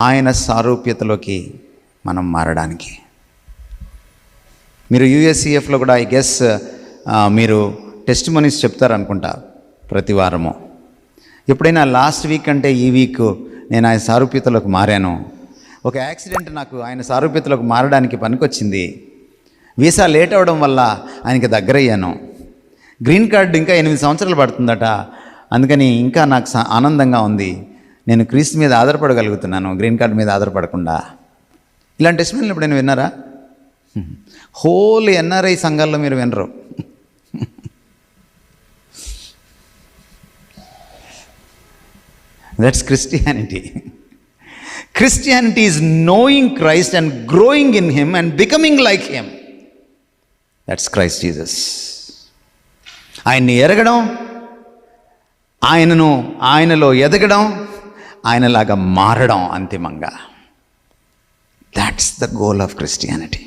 ఆయన సారూప్యతలోకి మనం మారడానికి. మీరు యూఎస్సిఎఫ్లో కూడా ఐ గెస్ మీరు టెస్టిమనీస్ చెప్తారనుకుంటా ప్రతి వారము. ఎప్పుడైనా లాస్ట్ వీక్ అంటే ఈ వీక్ నేను ఆయన సారూప్యతలోకి మారాను. ఒక యాక్సిడెంట్ నాకు ఆయన సారూప్యతలోకి మారడానికి పనికొచ్చింది. వీసా లేట్ అవ్వడం వల్ల ఆయనకి దగ్గరయ్యాను. గ్రీన్ కార్డు ఇంకా 8 సంవత్సరాలు పడుతుందట. అందుకని ఇంకా నాకు ఆనందంగా ఉంది. నేను క్రీస్తు మీద ఆధారపడగలుగుతున్నాను, గ్రీన్ కార్డు మీద ఆధారపడకుండా. ఇలాంటి టెస్టిమనీలు ఎప్పుడైనా విన్నారా? హోల్ ఎన్ఆర్ఐ సంఘాల్లో మీరు వినరు. That's Christianity. Christianity is knowing Christ and growing in Him and becoming like Him. That's Christ Jesus. ఆయన్ని ఎరగడం, ఆయనలో ఎదగడం, ఆయనలాగా మారడం అంతిమంగా. That's the goal of Christianity.